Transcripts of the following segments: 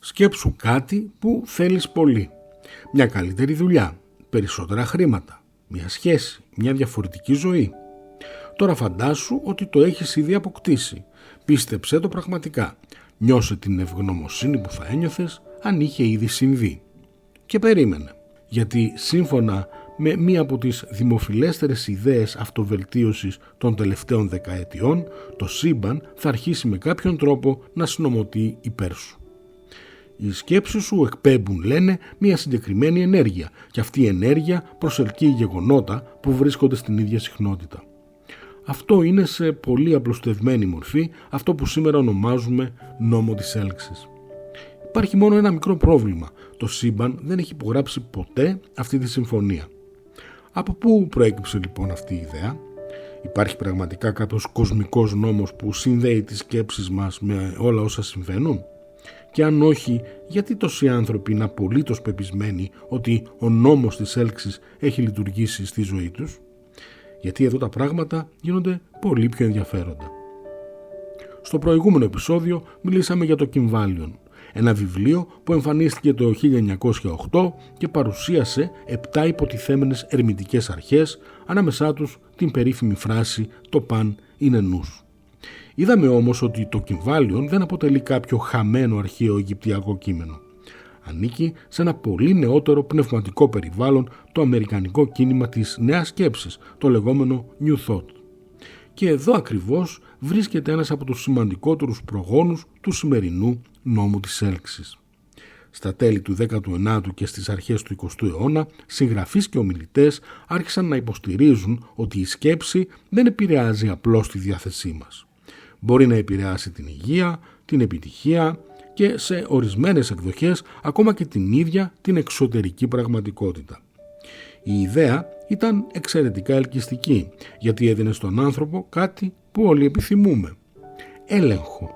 Σκέψου κάτι που θέλεις πολύ. Μια καλύτερη δουλειά, περισσότερα χρήματα, μια σχέση, μια διαφορετική ζωή. Τώρα φαντάσου ότι το έχεις ήδη αποκτήσει. Πίστεψέ το πραγματικά. Νιώσε την ευγνωμοσύνη που θα ένιωθες αν είχε ήδη συμβεί. Και περίμενε. Γιατί σύμφωνα με μία από τις δημοφιλέστερες ιδέες αυτοβελτίωσης των τελευταίων δεκαετιών, το σύμπαν θα αρχίσει με κάποιον τρόπο να συνομωτεί υπέρ σου. Οι σκέψεις σου εκπέμπουν, λένε, μία συγκεκριμένη ενέργεια και αυτή η ενέργεια προσελκύει γεγονότα που βρίσκονται στην ίδια συχνότητα. Αυτό είναι σε πολύ απλουστευμένη μορφή αυτό που σήμερα ονομάζουμε νόμο της έλξης. Υπάρχει μόνο ένα μικρό πρόβλημα. Το σύμπαν δεν έχει υπογράψει ποτέ αυτή τη συμφωνία. Από πού προέκυψε λοιπόν αυτή η ιδέα? Υπάρχει πραγματικά κάποιος κοσμικός νόμος που συνδέει τις σκέψεις μας με όλα όσα συμβαίνουν? Και αν όχι, γιατί τόσοι άνθρωποι είναι απολύτως πεπισμένοι ότι ο νόμος της έλξης έχει λειτουργήσει στη ζωή τους? Γιατί εδώ τα πράγματα γίνονται πολύ πιο ενδιαφέροντα. Στο προηγούμενο επεισόδιο μιλήσαμε για το Κυμβάλιον, ένα βιβλίο που εμφανίστηκε το 1908 και παρουσίασε 7 υποτιθέμενες ερμητικές αρχές, ανάμεσά τους την περίφημη φράση «το παν είναι νους». Είδαμε όμως ότι το Κυμβάλιον δεν αποτελεί κάποιο χαμένο αρχαίο αιγυπτιακό κείμενο. Ανήκει σε ένα πολύ νεότερο πνευματικό περιβάλλον, το αμερικανικό κίνημα της νέας σκέψης, το λεγόμενο New Thought. Και εδώ ακριβώς βρίσκεται ένας από τους σημαντικότερους προγόνους του σημερινού νόμου της έλξης. Στα τέλη του 19ου και στις αρχές του 20ου αιώνα, συγγραφείς και ομιλητές άρχισαν να υποστηρίζουν ότι η σκέψη δεν επηρεάζει απλώς τη διάθεσή μας. Μπορεί να επηρεάσει την υγεία, την επιτυχία και σε ορισμένες εκδοχές ακόμα και την ίδια την εξωτερική πραγματικότητα. Η ιδέα ήταν εξαιρετικά ελκυστική, γιατί έδινε στον άνθρωπο κάτι που όλοι επιθυμούμε. Έλεγχο.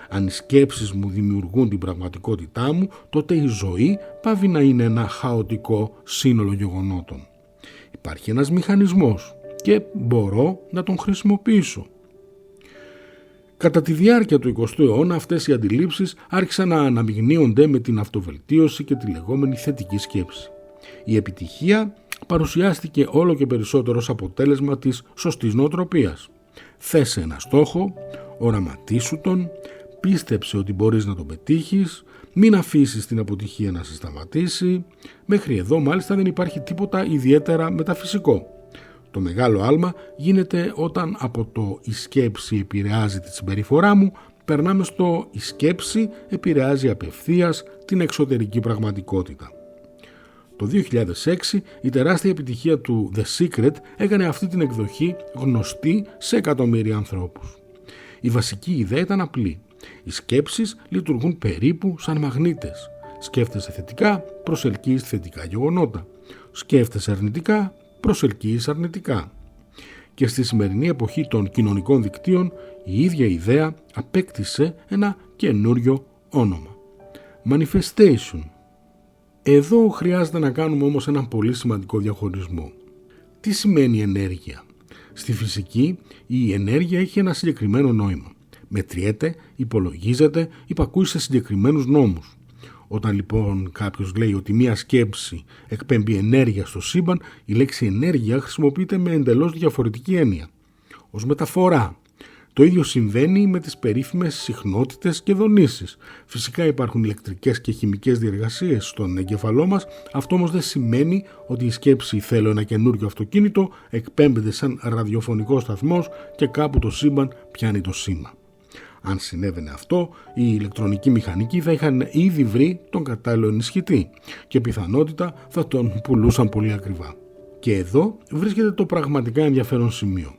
Αν οι σκέψεις μου δημιουργούν την πραγματικότητά μου, τότε η ζωή πάβει να είναι ένα χαοτικό σύνολο γεγονότων. Υπάρχει ένας μηχανισμός και μπορώ να τον χρησιμοποιήσω. Κατά τη διάρκεια του 20ου αιώνα αυτές οι αντιλήψεις άρχισαν να αναμειγνύονται με την αυτοβελτίωση και τη λεγόμενη θετική σκέψη. Η επιτυχία παρουσιάστηκε όλο και περισσότερο ως αποτέλεσμα της σωστής νοοτροπίας. Θέσε ένα στόχο, οραματίσου τον, πίστεψε ότι μπορείς να τον πετύχεις, μην αφήσεις την αποτυχία να σε σταματήσει. Μέχρι εδώ μάλιστα δεν υπάρχει τίποτα ιδιαίτερα μεταφυσικό. Το μεγάλο άλμα γίνεται όταν από το «η σκέψη επηρεάζει τη συμπεριφορά μου» περνάμε στο «η σκέψη επηρεάζει απευθείας την εξωτερική πραγματικότητα». Το 2006 η τεράστια επιτυχία του The Secret έκανε αυτή την εκδοχή γνωστή σε εκατομμύρια ανθρώπους. Η βασική ιδέα ήταν απλή. Οι σκέψεις λειτουργούν περίπου σαν μαγνήτες. Σκέφτεσαι θετικά, προσελκύεις θετικά γεγονότα. Σκέφτεσαι αρνητικά, προσελκύεις αρνητικά. Και στη σημερινή εποχή των κοινωνικών δικτύων η ίδια ιδέα απέκτησε ένα καινούριο όνομα. Manifestation. Εδώ χρειάζεται να κάνουμε όμως έναν πολύ σημαντικό διαχωρισμό. Τι σημαίνει ενέργεια? Στη φυσική η ενέργεια έχει ένα συγκεκριμένο νόημα. Μετριέται, υπολογίζεται, υπακούει σε συγκεκριμένους νόμους. Όταν λοιπόν κάποιος λέει ότι μία σκέψη εκπέμπει ενέργεια στο σύμπαν, η λέξη ενέργεια χρησιμοποιείται με εντελώς διαφορετική έννοια. Ως μεταφορά. Το ίδιο συμβαίνει με τις περίφημες συχνότητες και δονήσεις. Φυσικά υπάρχουν ηλεκτρικές και χημικές διεργασίες στον εγκέφαλό μας, αυτό όμως δεν σημαίνει ότι η σκέψη «θέλω ένα καινούριο αυτοκίνητο» εκπέμπεται σαν ραδιοφωνικό σταθμός και κάπου το σύμπαν πιάνει το σήμα. Αν συνέβαινε αυτό, οι ηλεκτρονικοί μηχανικοί θα είχαν ήδη βρει τον κατάλληλο ενισχυτή και πιθανότητα θα τον πουλούσαν πολύ ακριβά. Και εδώ βρίσκεται το πραγματικά ενδιαφέρον σημείο.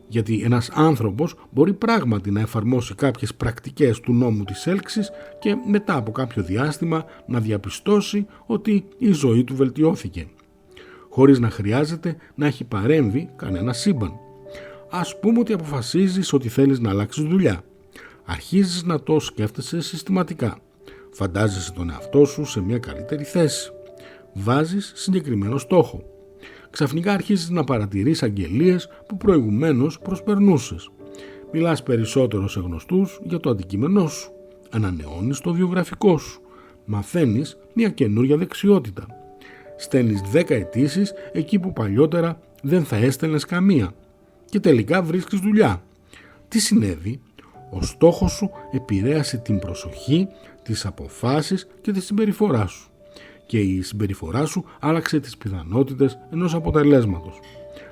Γιατί ένας άνθρωπος μπορεί πράγματι να εφαρμόσει κάποιες πρακτικές του νόμου της έλξης και μετά από κάποιο διάστημα να διαπιστώσει ότι η ζωή του βελτιώθηκε, χωρίς να χρειάζεται να έχει παρέμβει κανένα σύμπαν. Ας πούμε ότι αποφασίζεις ότι θέλεις να αλλάξεις δουλειά. Αρχίζεις να το σκέφτεσαι συστηματικά. Φαντάζεσαι τον εαυτό σου σε μια καλύτερη θέση. Βάζεις συγκεκριμένο στόχο. Ξαφνικά αρχίζεις να παρατηρείς αγγελίες που προηγουμένως προσπερνούσες. Μιλάς περισσότερο σε γνωστούς για το αντικείμενό σου. Ανανεώνεις το βιογραφικό σου. Μαθαίνεις μια καινούρια δεξιότητα. Στέλνεις 10 αιτήσεις εκεί που παλιότερα δεν θα έστελνες καμία. Και τελικά βρίσκεις δουλειά. Τι συνέβη? Ο στόχος σου επηρέασε την προσοχή, τις αποφάσεις και τη συμπεριφορά σου. Και η συμπεριφορά σου άλλαξε τις πιθανότητες ενός αποτελέσματος.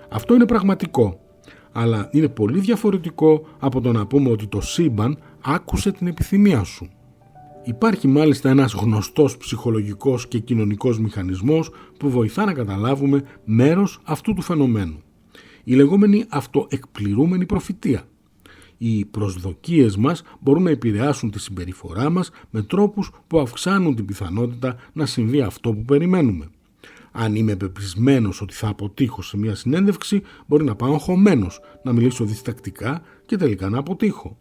Αυτό είναι πραγματικό, αλλά είναι πολύ διαφορετικό από το να πούμε ότι το σύμπαν άκουσε την επιθυμία σου. Υπάρχει μάλιστα ένας γνωστός ψυχολογικός και κοινωνικός μηχανισμός που βοηθά να καταλάβουμε μέρος αυτού του φαινομένου. Η λεγόμενη αυτοεκπληρούμενη προφητεία. Οι προσδοκίες μας μπορούν να επηρεάσουν τη συμπεριφορά μας με τρόπους που αυξάνουν την πιθανότητα να συμβεί αυτό που περιμένουμε. Αν είμαι πεπισμένος ότι θα αποτύχω σε μια συνέντευξη, μπορεί να πάω αγχωμένος, να μιλήσω διστακτικά και τελικά να αποτύχω.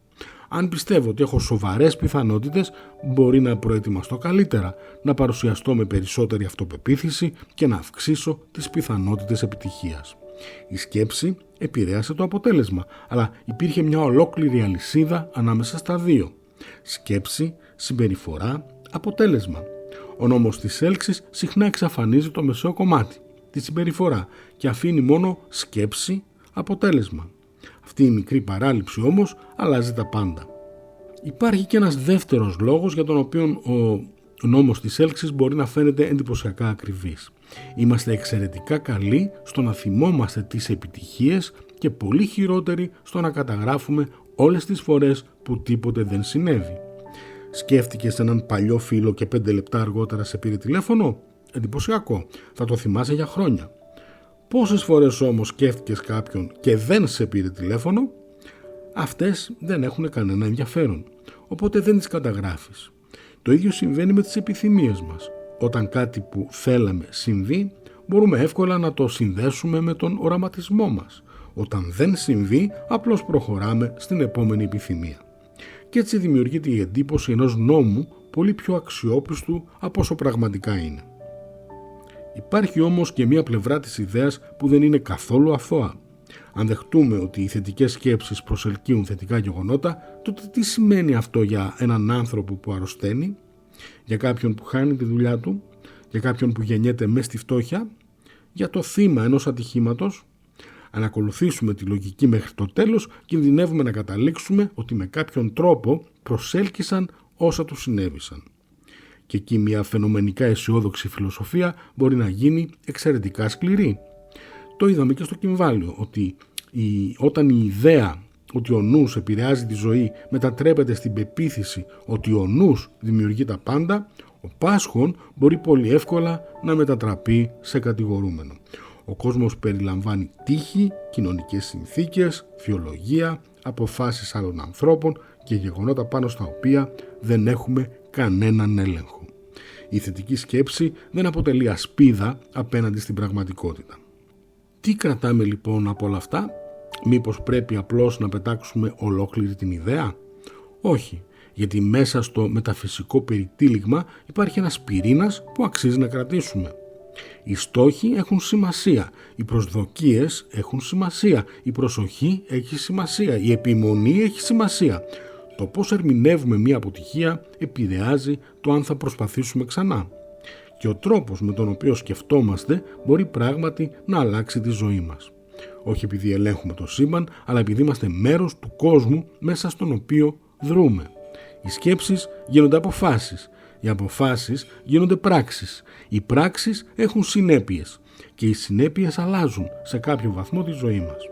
Αν πιστεύω ότι έχω σοβαρές πιθανότητες, μπορεί να προετοιμαστώ καλύτερα, να παρουσιαστώ με περισσότερη αυτοπεποίθηση και να αυξήσω τις πιθανότητες επιτυχίας. Η σκέψη επηρέασε το αποτέλεσμα, αλλά υπήρχε μια ολόκληρη αλυσίδα ανάμεσα στα δύο. Σκέψη, συμπεριφορά, αποτέλεσμα. Ο νόμος της έλξης συχνά εξαφανίζει το μεσαίο κομμάτι, τη συμπεριφορά, και αφήνει μόνο σκέψη, αποτέλεσμα. Αυτή η μικρή παράληψη όμως αλλάζει τα πάντα. Υπάρχει και ένας δεύτερος λόγος για τον οποίο ο νόμος της έλξης μπορεί να φαίνεται εντυπωσιακά ακριβής. Είμαστε εξαιρετικά καλοί στο να θυμόμαστε τις επιτυχίες και πολύ χειρότεροι στο να καταγράφουμε όλες τις φορές που τίποτε δεν συνέβη. Σκέφτηκες έναν παλιό φίλο και 5 λεπτά αργότερα σε πήρε τηλέφωνο? Εντυπωσιακό, θα το θυμάσαι για χρόνια. Πόσες φορές όμως σκέφτηκες κάποιον και δεν σε πήρε τηλέφωνο? Αυτές δεν έχουν κανένα ενδιαφέρον, οπότε δεν τις καταγράφεις. Το ίδιο συμβαίνει με τις επιθυμίες μας. Όταν κάτι που θέλαμε συμβεί, μπορούμε εύκολα να το συνδέσουμε με τον οραματισμό μας. Όταν δεν συμβεί, απλώς προχωράμε στην επόμενη επιθυμία. Και έτσι δημιουργείται η εντύπωση ενός νόμου πολύ πιο αξιόπιστου από όσο πραγματικά είναι. Υπάρχει όμως και μία πλευρά της ιδέας που δεν είναι καθόλου αθώα. Αν δεχτούμε ότι οι θετικές σκέψεις προσελκύουν θετικά γεγονότα, τότε τι σημαίνει αυτό για έναν άνθρωπο που αρρωσταίνει, για κάποιον που χάνει τη δουλειά του, για κάποιον που γεννιέται μες στη φτώχεια, για το θύμα ενός ατυχήματος? Αν ακολουθήσουμε τη λογική μέχρι το τέλος, κινδυνεύουμε να καταλήξουμε ότι με κάποιον τρόπο προσέλκυσαν όσα τους συνέβησαν. Και εκεί μια φαινομενικά αισιόδοξη φιλοσοφία μπορεί να γίνει εξαιρετικά σκληρή. Το είδαμε και στο Κυμβάλιο, ότι όταν η ιδέα ότι ο νους επηρεάζει τη ζωή μετατρέπεται στην πεποίθηση ότι ο νους δημιουργεί τα πάντα, ο πάσχων μπορεί πολύ εύκολα να μετατραπεί σε κατηγορούμενο. Ο κόσμος περιλαμβάνει τύχη, κοινωνικές συνθήκες, βιολογία, αποφάσεις άλλων ανθρώπων και γεγονότα πάνω στα οποία δεν έχουμε κανέναν έλεγχο. Η θετική σκέψη δεν αποτελεί ασπίδα απέναντι στην πραγματικότητα. Τι κρατάμε λοιπόν από όλα αυτά? Μήπως πρέπει απλώς να πετάξουμε ολόκληρη την ιδέα? Όχι, γιατί μέσα στο μεταφυσικό περιτύλιγμα υπάρχει ένας πυρήνας που αξίζει να κρατήσουμε. Οι στόχοι έχουν σημασία, οι προσδοκίες έχουν σημασία, η προσοχή έχει σημασία, η επιμονή έχει σημασία. Το πώς ερμηνεύουμε μια αποτυχία επηρεάζει το αν θα προσπαθήσουμε ξανά. Και ο τρόπος με τον οποίο σκεφτόμαστε μπορεί πράγματι να αλλάξει τη ζωή μας. Όχι επειδή ελέγχουμε το σύμπαν, αλλά επειδή είμαστε μέρος του κόσμου μέσα στον οποίο δρούμε. Οι σκέψεις γίνονται αποφάσεις. Οι αποφάσεις γίνονται πράξεις. Οι πράξεις έχουν συνέπειες και οι συνέπειες αλλάζουν σε κάποιο βαθμό τη ζωή μας.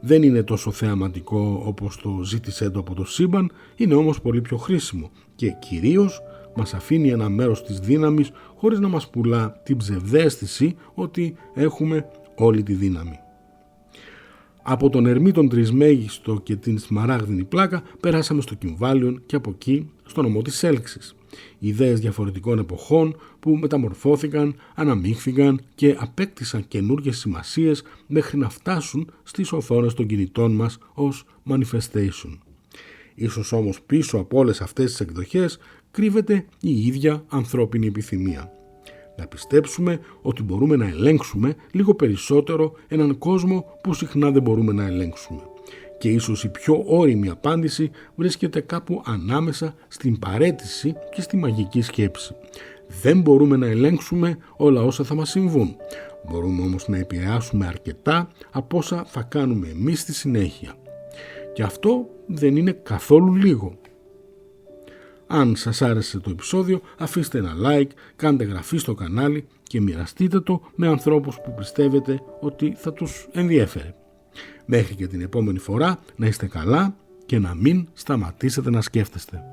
Δεν είναι τόσο θεαματικό όπως το ζήτησέ το από το σύμπαν, είναι όμως πολύ πιο χρήσιμο και κυρίως μας αφήνει ένα μέρος της δύναμης χωρίς να μας πουλά την ψευδαίσθηση ότι έχουμε όλη τη δύναμη. Από τον Ερμή τον Τρισμέγιστο και την Σμαράγδινη πλάκα περάσαμε στο Κυμβάλιον και από εκεί στο νομό της έλξης. Ιδέες διαφορετικών εποχών που μεταμορφώθηκαν, αναμίχθηκαν και απέκτησαν καινούργιες σημασίες μέχρι να φτάσουν στις οθόνες των κινητών μας ως manifestation. Ίσως όμως πίσω από όλες αυτές τις εκδοχές κρύβεται η ίδια ανθρώπινη επιθυμία. Να πιστέψουμε ότι μπορούμε να ελέγξουμε λίγο περισσότερο έναν κόσμο που συχνά δεν μπορούμε να ελέγξουμε. Και ίσως η πιο ώριμη απάντηση βρίσκεται κάπου ανάμεσα στην παραίτηση και στη μαγική σκέψη. Δεν μπορούμε να ελέγξουμε όλα όσα θα μας συμβούν. Μπορούμε όμως να επηρεάσουμε αρκετά από όσα θα κάνουμε εμείς στη συνέχεια. Και αυτό δεν είναι καθόλου λίγο. Αν σας άρεσε το επεισόδιο, αφήστε ένα like, κάντε εγγραφή στο κανάλι και μοιραστείτε το με ανθρώπους που πιστεύετε ότι θα τους ενδιέφερε. Μέχρι και την επόμενη φορά, να είστε καλά και να μην σταματήσετε να σκέφτεστε.